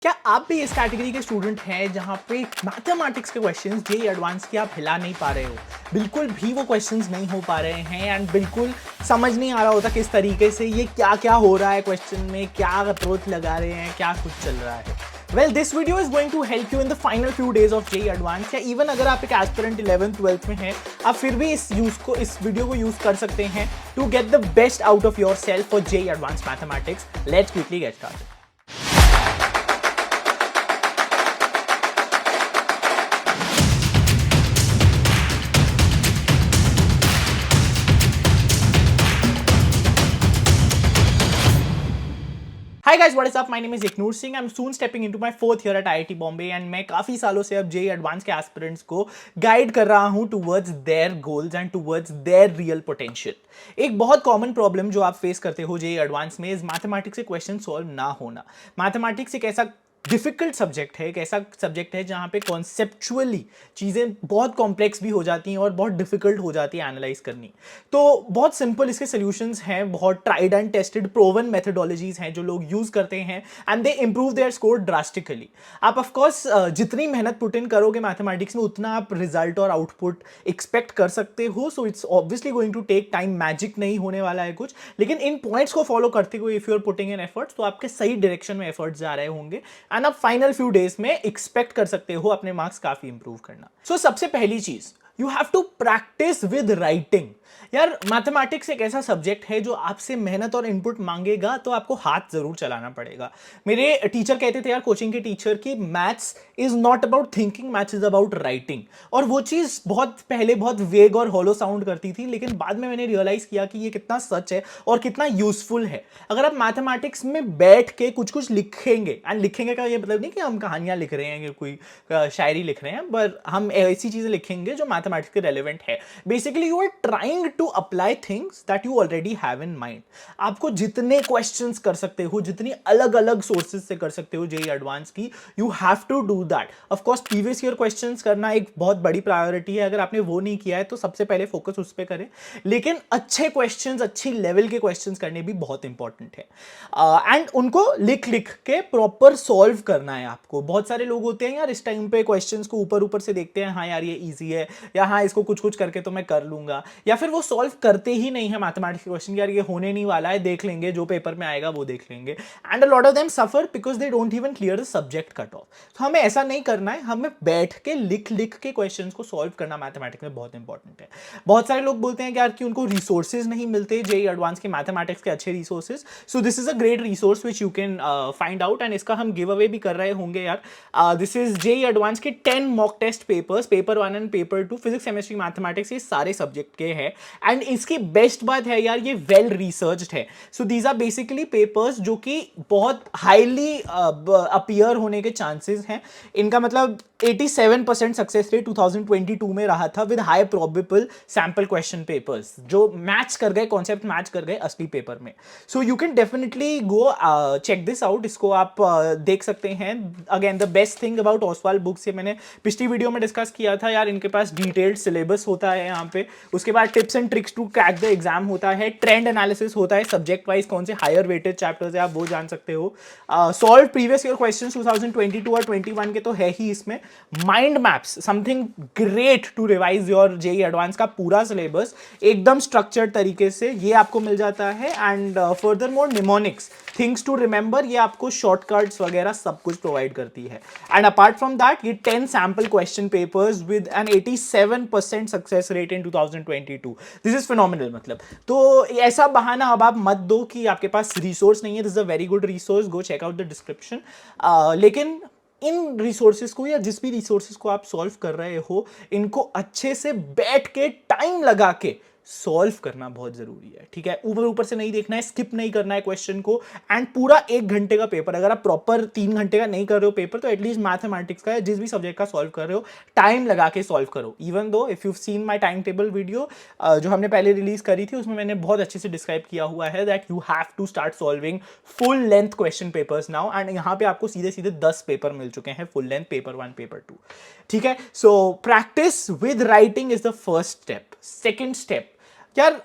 क्या आप भी इस कैटेगरी के स्टूडेंट हैं जहाँ पे मैथमेटिक्स के क्वेश्चंस जेईई एडवांस के आप हिला नहीं पा रहे हो, बिल्कुल भी वो क्वेश्चंस नहीं हो पा रहे हैं एंड बिल्कुल समझ नहीं आ रहा होता किस तरीके से ये क्या क्या हो रहा है क्वेश्चन में, क्या अप्रोच लगा रहे हैं, क्या कुछ चल रहा है। Well this video is going to help you in the final few days of JEE advance, या इवन अगर आप एक एस्पिरेंट 11th 12th में हैं, आप फिर भी इस वीडियो को यूज कर सकते हैं to get the best out of yourself for JEE advance mathematics. Let's quickly get started. Hi guys, what is up? My name is Iknoor Singh. I'm soon stepping into my 4th year at IIT Bombay and मैं काफ़ी सालों से अब JEE advance के aspirants को guide कर रहा हूँ towards their goals and towards their real potential. एक बहुत कॉमन प्रॉब्लम जो आप फेस करते हो जेईई एडवांस में इज मैथमेटिक्स के क्वेश्चन सॉल्व ना होना। मैथमेटिक्स एक ऐसा डिफिकल्ट सब्जेक्ट है, एक ऐसा सब्जेक्ट है जहाँ पे कॉन्सेप्चुअली चीज़ें बहुत कॉम्प्लेक्स भी हो जाती हैं और बहुत डिफिकल्ट हो जाती है एनालाइज करनी। तो बहुत सिंपल इसके सॉल्यूशंस हैं, बहुत tried and tested proven methodologies हैं जो लोग यूज़ करते हैं and they improve there score drastically. आप ऑफकोर्स जितनी मेहनत पुट इन करोगे मैथमेटिक्स में उतना आप रिजल्ट और आउटपुट एक्सपेक्ट कर सकते हो। So it's obviously going to take time, magic नहीं होने वाला है कुछ, लेकिन इन पॉइंट्स को फॉलो करते हुए if you are putting in efforts तो आपके सही डायरेक्शन में एफर्ट्स जा रहे होंगे एंड आप फाइनल फ्यू डेज में एक्सपेक्ट कर सकते हो अपने मार्क्स काफी इंप्रूव करना। सो सबसे पहली चीज, you have to practise with writing. यार मैथमेटिक्स एक ऐसा सब्जेक्ट है जो आपसे मेहनत और इनपुट मांगेगा तो आपको हाथ जरूर चलाना पड़ेगा। मेरे टीचर कहते थे यार, कोचिंग के टीचर, की maths is not about thinking, maths is about writing. और वो चीज बहुत पहले बहुत वेग और हॉलो साउंड करती थी, लेकिन बाद में मैंने रियलाइज किया कि ये कितना सच है और कितना यूजफुल है। अगर आप मैथमेटिक्स में बैठ के कुछ कुछ लिखेंगे, एंड लिखेंगे का ये मतलब नहीं कि हम कहानियां लिख रहे हैं, कोई शायरी लिख रहे हैं, पर हम ऐसी चीजें लिखेंगे जो मैथमेटिक्स के रेलेवेंट है। Basically you are trying to apply things that you already have in mind. आपको जितने क्वेश्चंस कर सकते हो, जितनी अलग अलग सोर्सेज से कर सकते हो जेईई एडवांस की, you have to do that. Of course previous year questions करना एक बहुत बड़ी प्रायोरिटी है। अगर आपने वो नहीं किया है तो सबसे पहले फोकस उस पर करें, लेकिन अच्छे क्वेश्चंस, अच्छी लेवल के क्वेश्चंस करने भी बहुत इंपॉर्टेंट है एंड उनको लिख लिख के प्रॉपर सॉल्व करना है आपको। बहुत सारे लोग होते हैं यार इस टाइम पे क्वेश्चंस को ऊपर ऊपर से देखते हैं, हाँ यार ये इजी है, या हाँ इसको कुछ कुछ करके तो मैं कर लूंगा, या फिर वो सॉल्व करते ही नहीं है मैथमेटिक्स के क्वेश्चन, यार ये होने नहीं वाला है, देख लेंगे जो पेपर में आएगा वो देख लेंगे। And a lot of them suffer because they don't even clear the subject cut off. तो हमें ऐसा नहीं करना है, हमें बैठ के लिख लिख के क्वेश्चन को सॉल्व करना मैथमेटिक्स में बहुत इंपॉर्टेंट है। बहुत सारे लोग बोलते हैं कि यार कि उनको रिसोर्सेज नहीं मिलते जेईई एडवांस के मैथमेटिक्स के अच्छे resources. So this is a great resource which you can find out, and इसका हम गिव अवे भी कर रहे होंगे यार। दिस इज जेईई एडवांस के 10 mock test papers, paper 1 and paper 2, physics chemistry mathematics, ये सारे सब्जेक्ट के हैं। एंड इसकी बेस्ट बात है यार, ये वेल रिसर्च्ड है। So these are basically papers जो कि बहुत हाईली अपीयर होने के चांसेस हैं। इनका मतलब 87% सक्सेस रेट 2022 में रहा था with high probable sample question papers जो मैच कर गए, कॉन्सेप्ट मैच कर गए असली पेपर में। So you can definitely go check this out. इसको आप देख सकते हैं। Again the best thing about Oswal books, ये मैंने पिछली वीडियो में डिस्कस किया था यार, इनके पास डिटेल्ड सिलेबस होता है यहाँ पे, उसके बाद tips and tricks to crack the exam होता है, ट्रेंड एनालिसिस होता है, सब्जेक्ट वाइज कौन से हायर वेटेड चैप्टर्स है आप वो जान सकते हो, सॉल्व प्रीवियस ईयर क्वेश्चंस 2022 और 21 के तो है ही इसमें, mind maps, something great to revise your JEE advance का पूरा सिलेबस एकदम स्ट्रक्चर्ड तरीके से ये आपको मिल जाता है। And furthermore mnemonics, things to remember, ये आपको शॉर्टकट्स वगैरह सब कुछ प्रोवाइड करती है। एंड अपार्ट फ्रॉम दैट ये 10 sample question papers with an 87% success rate in 2022। This is phenomenal. मतलब तो ऐसा बहाना अब आप मत दो कि आपके पास रिसोर्स नहीं है। This is a very good resource, go check out the description. लेकिन इन रिसोर्सेज को या जिस भी रिसोर्सेज को आप सॉल्व कर रहे हो, इनको अच्छे से बैठ के टाइम लगा के सॉल्व करना बहुत जरूरी है। ठीक है, ऊपर ऊपर से नहीं देखना है, स्किप नहीं करना है क्वेश्चन को। एंड पूरा 1 घंटे का पेपर, अगर आप प्रॉपर 3 घंटे का नहीं कर रहे हो पेपर, तो एटलीस्ट मैथमेटिक्स का या जिस भी सब्जेक्ट का सॉल्व कर रहे हो टाइम लगा के सॉल्व करो। Even though if you seen my time table video जो हमने पहले रिलीज करी थी, उसमें मैंने बहुत अच्छे से डिस्क्राइब किया हुआ है that you have to start solving full length question papers now. And यहाँ पे आपको सीधे सीधे 10 पेपर मिल चुके हैं फुल लेंथ, पेपर 1 पेपर 2। ठीक है, so practice with writing is the first step. Second step, यार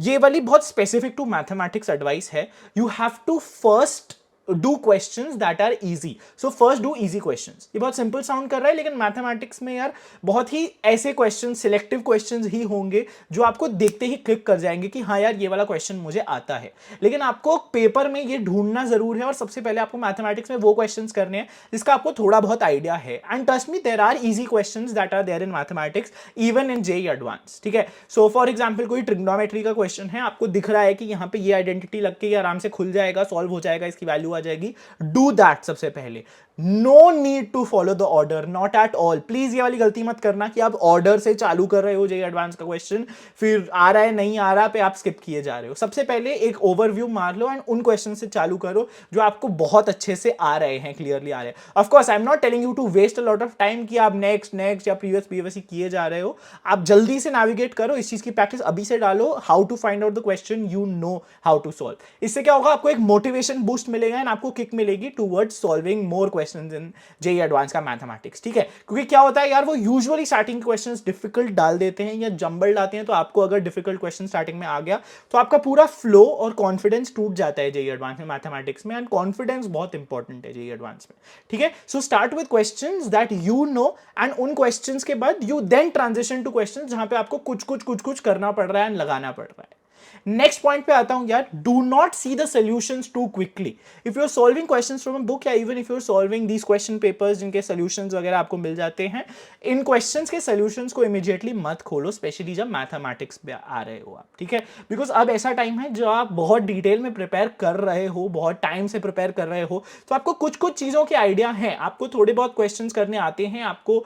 ये वाली बहुत स्पेसिफिक टू मैथमेटिक्स एडवाइस है। You have to first do questions that are easy. So first do easy questions. ये बहुत simple sound कर रहा है, लेकिन मैथमेटिक्स में यार बहुत ही ऐसे क्वेश्चन, सिलेक्टिव क्वेश्चंस ही होंगे जो आपको देखते ही क्लिक कर जाएंगे कि हाँ यार ये वाला क्वेश्चन मुझे आता है. लेकिन आपको पेपर में ये ढूंढना जरूर है, और सबसे पहले आपको मैथमेटिक्स में वो क्वेश्चंस करने हैं जिसका आपको थोड़ा बहुत आइडिया है. And trust me, there are easy questions that are there in mathematics even in JEE advance. ठीक है. सो फॉर एग्जांपल कोई ट्रिग्नोमेट्री का क्वेश्चन है, आपको दिख रहा है कि यहाँ पे ये आइडेंटिटी लग के आराम से खुल जाएगा, सॉल्व हो जाएगा, इसकी वैल्यू आ जाएगी. डू दैट सबसे पहले. No need to follow the order, not at all. Please ये वाली गलती मत करना कि आप ऑर्डर से चालू कर रहे हो जेईई एडवांस का क्वेश्चन, फिर आ रहा है नहीं आ रहा पे आप स्किप किए जा रहे हो. सबसे पहले एक ओवरव्यू मार लो एंड उन क्वेश्चन से चालू करो जो आपको बहुत अच्छे से आ रहे हैं, क्लियरली आ रहे हैं. Of course I am not telling you to waste a lot of time कि आप नेक्स्ट नेक्स्ट या प्रीवियस प्रीवियस किए जा रहे हो. आप जल्दी से नेविगेट करो, इस चीज की प्रैक्टिस अभी से डालो. How to find out the question, you know how to solve. इससे क्या होगा, आपको एक मोटिवेशन बूस्ट मिलेगा एंड आपको किक मिलेगी towards solving more questions in JEE advance का मैथमेटिक्स. ठीक है. क्योंकि क्या होता है यार, वो यूजुअली स्टार्टिंग क्वेश्चंस डिफिकल्ट डाल देते हैं या जंबल डालते हैं, तो आपको अगर डिफिकल्ट क्वेश्चन स्टार्टिंग में आ गया तो आपका पूरा फ्लो और कॉन्फिडेंस टूट जाता है जेईई एडवांस में मैथमेटिक्स में. एंड कॉन्फिडेंस बहुत इंपॉर्टेंट है जेईई एडवांस में. ठीक है. So start with questions that you know, and उन क्वेश्चंस के बाद you then transition to questions जहां पे आपको कुछ कुछ कुछ कुछ करना पड़ रहा है एंड लगाना पड़ रहा है. नेक्स्ट पॉइंट पे आता हूं यार, do not see the solutions too quickly. If you are solving questions from a book या even if you are solving these question papers जिनके सॉल्यूशंस वगैरह आपको मिल जाते हैं, इन क्वेश्चंस के सॉल्यूशंस को इमीडिएटली मत खोलो, स्पेशली जब मैथमेटिक्स पे आ रहे हो आप. ठीक है. बिकॉज अब ऐसा टाइम है जो आप बहुत डिटेल में प्रिपेयर कर रहे हो, बहुत टाइम से प्रिपेयर कर रहे हो, तो आपको कुछ कुछ चीजों के आइडिया हैं, आपको थोड़े बहुत क्वेश्चन करने आते हैं, आपको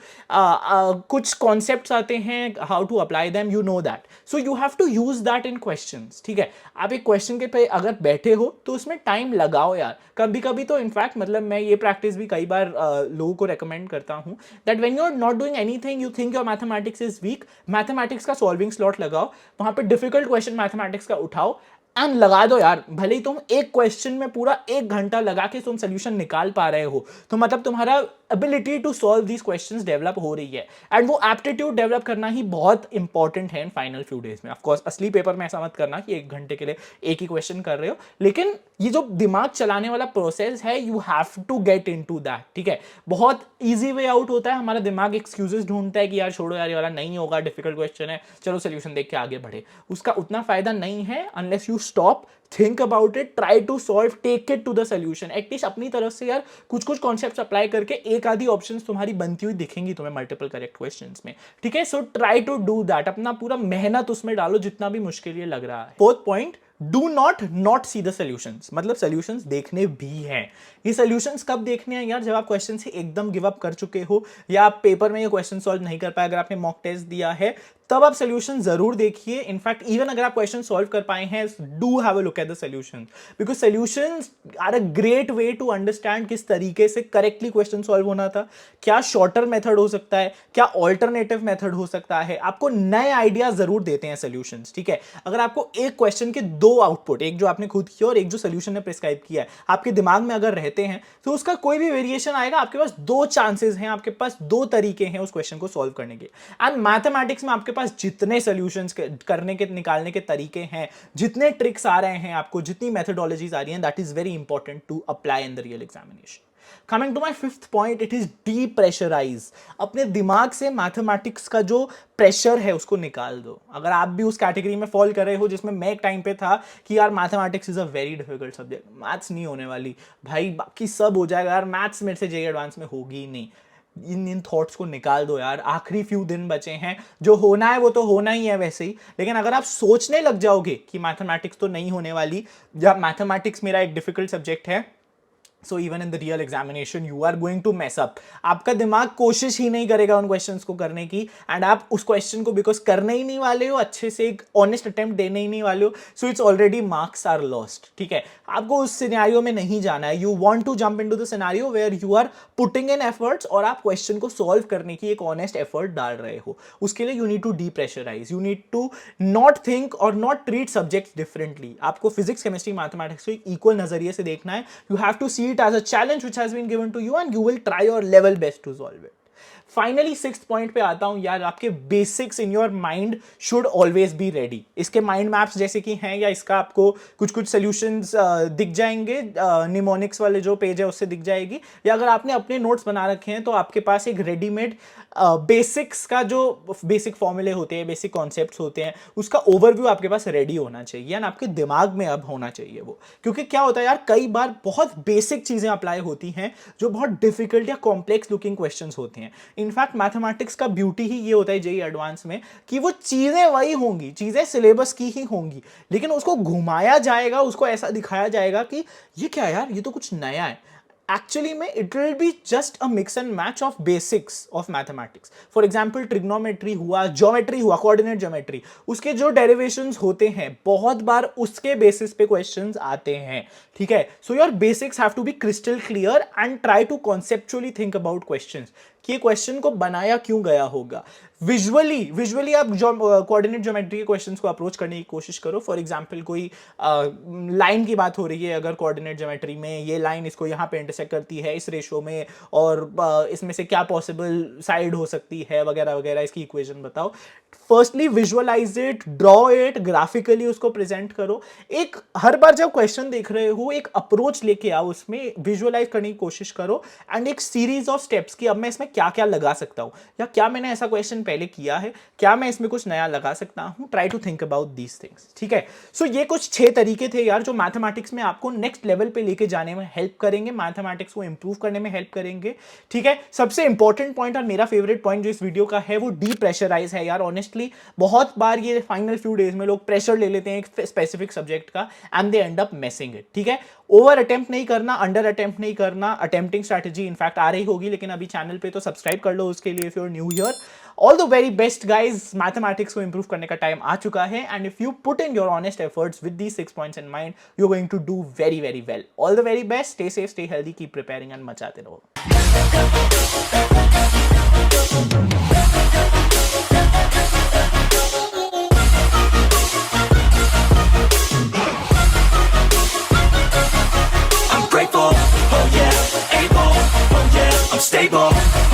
कुछ कॉन्सेप्ट्स आते हैं, how to apply them, you know that. So you have to use that in questions. ठीक है. आप एक क्वेश्चन के पे अगर बैठे हो तो उसमें टाइम लगाओ यार. कभी कभी तो इनफैक्ट मतलब मैं ये प्रैक्टिस भी कई बार लोगों को रेकमेंड करता हूं that when you are not doing anything, you think your mathematics is weak, mathematics का सॉल्विंग स्लॉट लगाओ, वहां पे डिफिकल्ट क्वेश्चन मैथमेटिक्स का उठाओ एंड लगा दो यार. भले ही तुम एक क्वेश्चन में पूरा 1 घंटा लगा के तुम सोल्यूशन निकाल पा रहे हो, तो मतलब तुम्हारा ability to solve these questions develop हो रही है. एंड वो एप्टीट्यूड डेवलप करना ही बहुत इंपॉर्टेंट है इन फाइनल फ्यू डेज में. ऑफ कोर्स असली पेपर में ऐसा मत करना कि 1 घंटे के लिए एक ही क्वेश्चन कर रहे हो, लेकिन ये जो दिमाग चलाने वाला प्रोसेस है, you have to get into that. ठीक है. बहुत ईजी वे आउट होता है, हमारा दिमाग एक्सक्यूजेस ढूंढता है कि यार छोड़ो यार, ये वाला नहीं होगा, डिफिकल्ट क्वेश्चन है, चलो सोल्यूशन देख के आगे बढ़े. उसका उतना फायदा नहीं है unless you stop, think about it, try to solve, take it to the solution. At least अपनी तरफ से यार कुछ कुछ कॉन्सेप्ट्स अप्लाई करके एक आधी ऑप्शंस तुम्हारी बनती हुई दिखेंगी तुम्हें मल्टीपल करेक्ट क्वेश्चंस में. ठीक है. So try to do that, अपना पूरा मेहनत उसमें डालो जितना भी मुश्किल ये लग रहा है. Fourth point, do not see the solutions. मतलब सोल्यूशंस देखने भी हैं. ये सोल्यूशंस कब देखने हैं यार, जब आप क्वेश्चन से एकदम गिव अप कर चुके हो या आप पेपर में ये क्वेश्चन सॉल्व नहीं कर पाए, अगर आपने मॉक टेस्ट दिया है तब आप सोल्यूशन जरूर देखिए. इनफैक्ट इवन अगर आप क्वेश्चन सॉल्व कर पाए हैं, do have a look at the solution, because solutions are a great way to understand किस तरीके से करेक्टली क्वेश्चन सॉल्व होना था, क्या शॉर्टर मेथड हो सकता है, क्या ऑल्टरनेटिव मेथड हो सकता है. आपको नए आइडिया जरूर देते हैं सोल्यूशंस. ठीक है. अगर आपको एक क्वेश्चन के 2 आउटपुट, एक जो आपने खुद किया और एक जो सोल्यूशन ने प्रिस्क्राइब किया है, आपके दिमाग में अगर रहते हैं तो उसका कोई भी वेरिएशन आएगा, आपके पास 2 चांसेस हैं, आपके पास 2 तरीके हैं उस क्वेश्चन को सॉल्व करने के. एंड मैथमेटिक्स में आपके पास जितने सॉल्यूशंस करने के, निकालने के तरीके हैं, जितने ट्रिक्स आ रहे हैं आपको, जितनी मेथडोलॉजीज आ रही हैं, that is very important to apply in the real examination. Coming to my fifth point, it is depressurize. अपने दिमाग से मैथमेटिक्स का जो प्रेशर है उसको निकाल दो. अगर आप भी उस कैटेगरी में फॉल कर रहे हो जिसमें मैं एक टाइम पे था कि यार mathematics is a very difficult subject, maths नहीं होने वाली भाई, बाकी सब हो जाएगा यार, मैथ्स मेरे से जेईई एडवांस में होगी ही नहीं. इन थॉट्स को निकाल दो यार. आखिरी फ्यू दिन बचे हैं, जो होना है वो तो होना ही है वैसे ही, लेकिन अगर आप सोचने लग जाओगे कि मैथमेटिक्स तो नहीं होने वाली, जब मैथमेटिक्स मेरा एक डिफिकल्ट सब्जेक्ट है, so even in the real examination you are going to mess up. आपका दिमाग कोशिश ही नहीं करेगा उन क्वेश्चंस को करने की, एंड आप उस क्वेश्चन को बिकॉज करने ही नहीं वाले हो, अच्छे से एक ऑनेस्ट अटेम्प्ट देने ही नहीं वाले हो, so it's already marks are lost. ठीक है. आपको उस सिनेरियो में नहीं जाना है. You want to jump into the scenario where you are putting in efforts और आप क्वेश्चन को सॉल्व करने की एक ऑनेस्ट एफर्ट डाल रहे हो. उसके लिए you need to depressurise, you need to not think और नॉट ट्रीट सब्जेक्ट्स डिफरेंटली. आपको फिजिक्स, केमिस्ट्री, मैथमेटिक्स को एक इक्वल नजरिए से देखना है. You have to see it as a challenge which has been given to you and you will try your level best to solve it. Finally 6th point पे आता हूं यार, आपके basics in your mind should always be ready. इसके mind maps जैसे कि हैं, या इसका आपको कुछ कुछ सोल्यूशंस दिख जाएंगे, निमोनिक्स वाले जो पेज है उससे दिख जाएगी, या अगर आपने अपने नोट्स बना रखे हैं तो आपके पास एक रेडीमेड बेसिक्स का जो बेसिक फॉर्मूले होते हैं, बेसिक कॉन्सेप्ट्स होते हैं, उसका ओवरव्यू आपके पास रेडी होना चाहिए एंड आपके दिमाग में अब होना चाहिए वो। क्योंकि क्या होता है यार, कई बार बहुत बेसिक चीजें अप्लाई होती हैं जो बहुत डिफिकल्ट या कॉम्प्लेक्स लुकिंग क्वेश्चंस होते हैं। इनफैक्ट मैथमेटिक्स का ब्यूटी ही ये होता है जेईई एडवांस में, कि वो चीजें वही होंगी, चीजें सिलेबस की ही होंगी, लेकिन उसको घुमाया जाएगा, उसको ऐसा दिखाया जाएगा कि ये क्या यार, ये तो कुछ नया है। एक्चुअली में it will be just a mix and match of basics of mathematics. For example trigonometry हुआ, ज्योमेट्री हुआ, कोऑर्डिनेट ज्योमेट्री, उसके जो डेरिवेशंस होते हैं बहुत बार उसके बेसिस पे क्वेश्चंस आते हैं, ठीक है। So your basics have to be crystal clear and try to conceptually think about questions, कि ये क्वेश्चन को बनाया क्यों गया होगा। विजुअली आप कोऑर्डिनेट ज्योमेट्री के क्वेश्चंस को अप्रोच करने की कोशिश करो। फॉर एग्जांपल कोई लाइन की बात हो रही है, अगर कोऑर्डिनेट ज्योमेट्री में ये लाइन इसको यहाँ पे इंटरसेक्ट करती है इस रेशो में, और इसमें से क्या पॉसिबल साइड हो सकती है वगैरह वगैरह, इसकी इक्वेशन बताओ। Firstly visualise it, draw it, graphically उसको प्रेजेंट करो। एक हर बार जब क्वेश्चन देख रहे हो एक अप्रोच लेके आओ, उसमें विजुअलाइज करने की कोशिश करो एंड एक सीरीज ऑफ स्टेप्स की अब मैं इसमें क्या क्या लगा सकता हूं, या क्या मैंने ऐसा क्वेश्चन पहले किया है, क्या मैं इसमें कुछ नया लगा सकता हूं। Try to think about these things, ठीक है। सो ये कुछ 6 तरीके थे यार जो मैथमेटिक्स में आपको नेक्स्ट लेवल पे लेके जाने में हेल्प करेंगे, मैथमेटिक्स को इंप्रूव करने में हेल्प करेंगे, ठीक है। सबसे इंपॉर्टेंट पॉइंट और मेरा फेवरेट पॉइंट जो इस वीडियो का है वो डीप्रेशराइज है यार। ऑनेस्टली बहुत बार ये फाइनल फ्यू डेज में लोग प्रेशर ले लेते हैं एक स्पेसिफिक सब्जेक्ट का and they end up messing it, ठीक है। ओवर अटेम्प्ट नहीं करना, अंडर अटेम्प्ट नहीं करना, अटेम्प्टिंग स्ट्रैटेजी इनफैक्ट आ रही होगी, लेकिन अभी चैनल पे तो सब्सक्राइब कर लो उसके लिए if you are new here. All the very best guys, mathematics को इंप्रूव करने का टाइम आ चुका है and if you put in your honest efforts with these 6 points in mind, you are going to do very very well. All the very best, stay safe, stay healthy, keep preparing and मचाते रहो। Grateful, oh yeah, able, oh yeah, I'm stable.